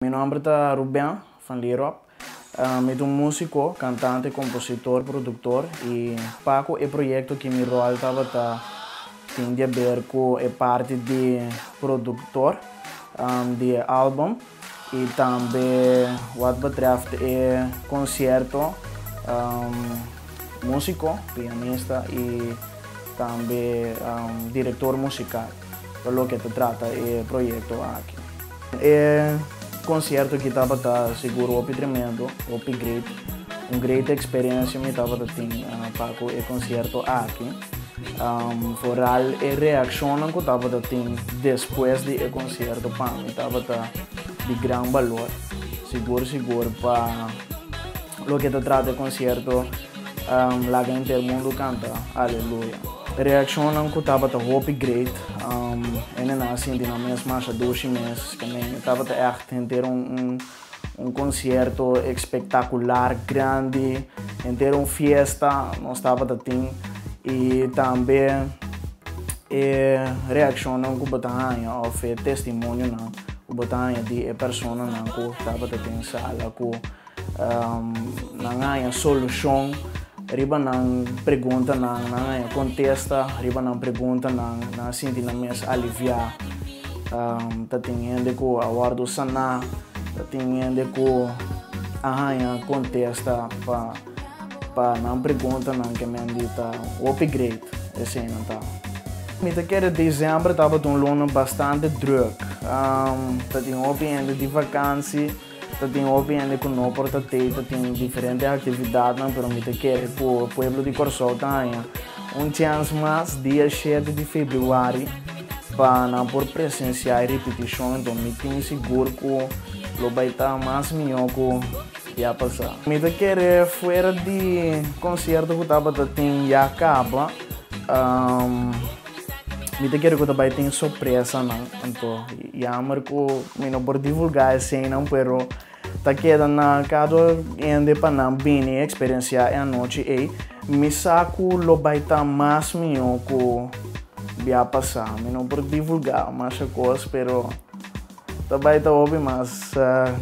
Meu nome é Ruben van Lierop. Eu sou músico, cantante, compositor, produtor e Paco é projeto que me rol tem a ver com a parte de produtor de álbum e também o que betreft é concerto, músico, pianista e também diretor musical. Pelo que se trata é projeto aqui. É concerto que estava seguro o tremendo, o great, great experiência me estava tendo para o concerto aqui. Foral a reação que estava tendo depois do concerto para mim estava de grande valor, seguro para o que se trata do concerto, lá dentro do mundo canta, aleluia. A reação que estava great, eu não senti na mesma marcha 2 meses, que estava echt ter concerto espetacular, grande, ter uma festa, nós estava e também a reação que botanha, ou testemunho que botanha de pessoa que estava em sala, que não solução. Riba nang pergunta nang contesta, riba nang pergunta nang sinti na mes aliviar. Tatingende ko awardo sana, tatingende ko contesta pa nang pergunta nang que me dita great esse não tá. Me te quer dezembro tava um luna bastante druk. Tating opiende de vacância. Tem opinião com não porta tem diferentes atividades, mas me quer o pueblo de Corsol tem chance mais dia 7 de fevereiro para não por presenciar repetição, então me tenho seguro que o vai estar mais melhor que ia passar. Me quer fora de concerto que estava tem já acaba. Me quer que também tem surpresa não, então já marco me não por divulgar assim não, pero tá queda na cada ende para não bem experienciar a noite e me saco lo vai estar mais melhor que ia passar, me não por divulgar mais coisas, pero também tá óbvio mais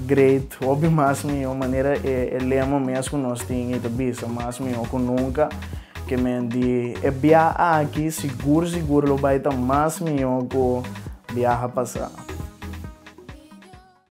great, óbvio mais melhor maneira é lema mesmo que nós tem e também mais melhor que nunca. Que me di é viajar aqui seguro lo vai estar mais melhor que viajar passar.